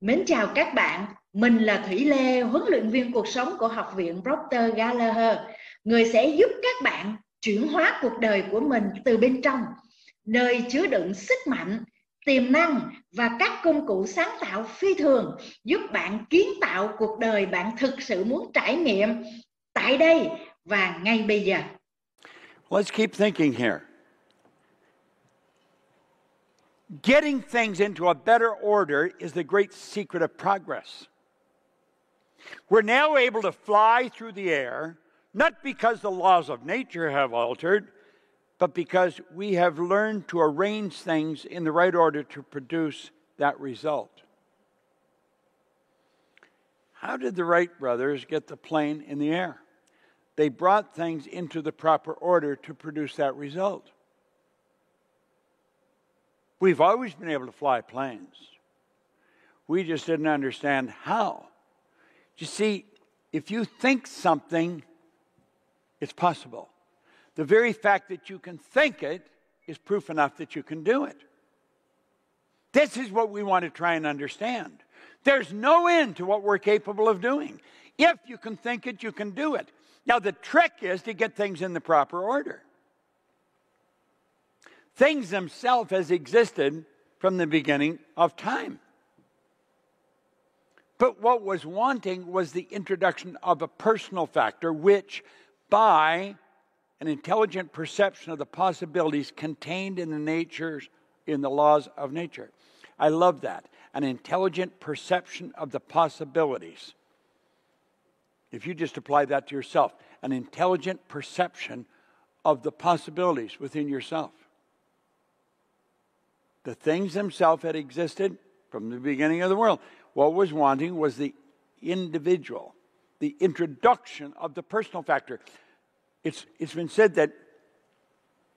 Mến chào các bạn, mình là Thủy Lê, huấn luyện viên cuộc sống của Học viện Proctor Gallagher, người sẽ giúp các bạn chuyển hóa cuộc đời của mình từ bên trong, nơi chứa đựng sức mạnh, tiềm năng và các công cụ sáng tạo phi thường, giúp bạn kiến tạo cuộc đời bạn thực sự muốn trải nghiệm tại đây và ngay bây giờ. Let's keep thinking here. Getting things into a better order is the great secret of progress. We're now able to fly through the air, not because the laws of nature have altered, but because we have learned to arrange things in the right order to produce that result. How did the Wright brothers get the plane in the air? They brought things into the proper order to produce that result. We've always been able to fly planes. We just didn't understand how. You see, if you think something, it's possible. The very fact that you can think it is proof enough that you can do it. This is what we want to try and understand. There's no end to what we're capable of doing. If you can think it, you can do it. Now, the trick is to get things in the proper order. Things themselves has existed from the beginning of time. But what was wanting was the introduction of a personal factor, which, by an intelligent perception of the possibilities contained in the laws of nature. I love that. An intelligent perception of the possibilities. If you just apply that to yourself, an intelligent perception of the possibilities within yourself. The things themselves had existed from the beginning of the world. What was wanting was the individual, the introduction of the personal factor. It's been said that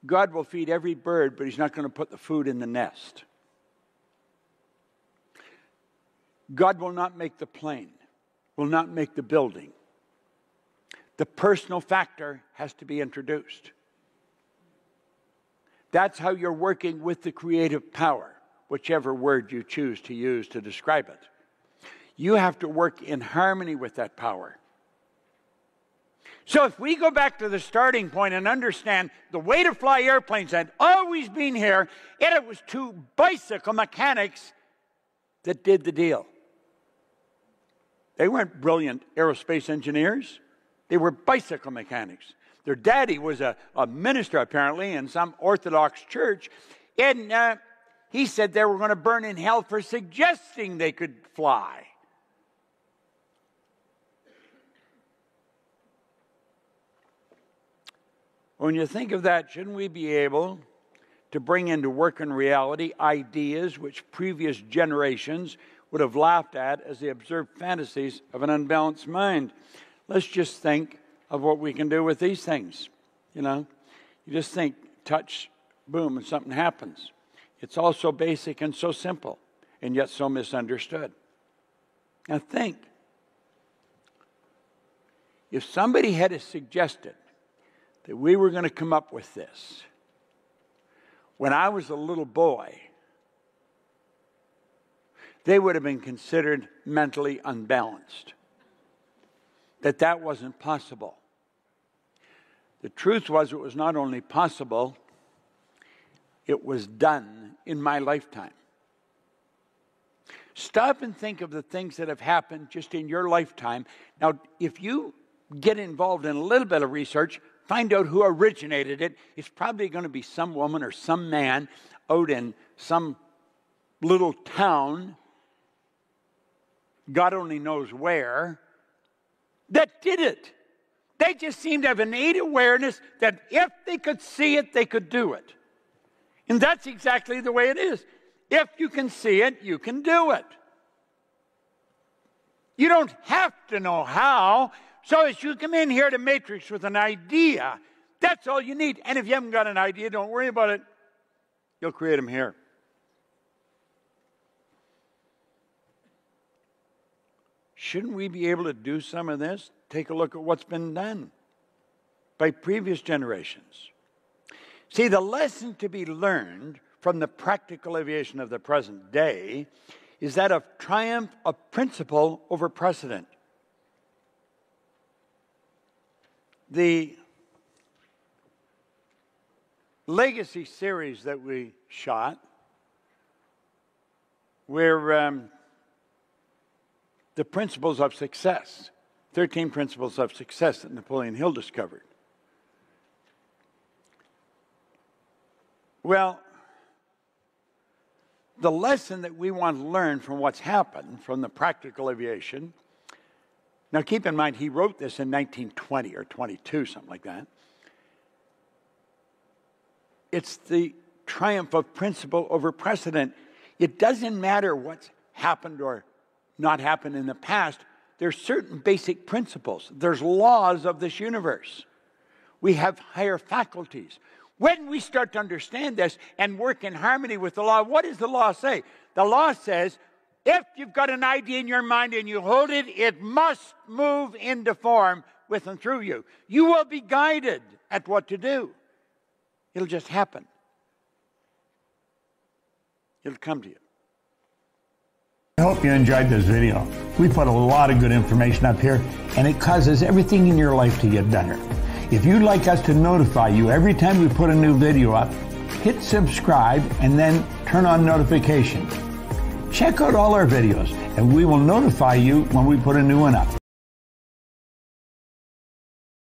God will feed every bird, but He's not going to put the food in the nest. God will not make the plane, will not make the building. The personal factor has to be introduced. That's how you're working with the creative power, whichever word you choose to use to describe it. You have to work in harmony with that power. So if we go back to the starting point and understand the way to fly airplanes had always been here, and it was two bicycle mechanics that did the deal. They weren't brilliant aerospace engineers. They were bicycle mechanics. Their daddy was a minister, apparently, in some Orthodox church. And he said they were going to burn in hell for suggesting they could fly. When you think of that, shouldn't we be able to bring into working reality ideas which previous generations would have laughed at as they observed fantasies of an unbalanced mind? Let's just think of what we can do with these things. You know, you just think, touch, boom, and something happens. It's all so basic and so simple, and yet so misunderstood. Now think, if somebody had suggested that we were going to come up with this when I was a little boy, they would have been considered mentally unbalanced. That wasn't possible. The truth was, it was not only possible, it was done in my lifetime. Stop and think of the things that have happened just in your lifetime. Now, if you get involved in a little bit of research, find out who originated it. It's probably going to be some woman or some man out in some little town, God only knows where, that did it. They just seem to have innate awareness that if they could see it, they could do it. And that's exactly the way it is. If you can see it, you can do it. You don't have to know how. So as you come in here to Matrix with an idea, that's all you need. And if you haven't got an idea, don't worry about it. You'll create them here. Shouldn't we be able to do some of this? Take a look at what's been done by previous generations. See, the lesson to be learned from the practical aviation of the present day is that of triumph of principle over precedent. The legacy series that we shot were the principles of success, 13 principles of success that Napoleon Hill discovered. Well, the lesson that we want to learn from what's happened from the practical aviation, now keep in mind he wrote this in 1920 or 22, something like that. It's the triumph of principle over precedent. It doesn't matter what's happened or not happened in the past. There's certain basic principles. There's laws of this universe. We have higher faculties. When we start to understand this and work in harmony with the law, what does the law say? The law says, if you've got an idea in your mind and you hold it, it must move into form with and through you. You will be guided at what to do. It'll just happen. It'll come to you. I hope you enjoyed this video. We put a lot of good information up here, and it causes everything in your life to get better. If you'd like us to notify you every time we put a new video up, hit subscribe and then turn on notifications. Check out all our videos, and we will notify you when we put a new one up.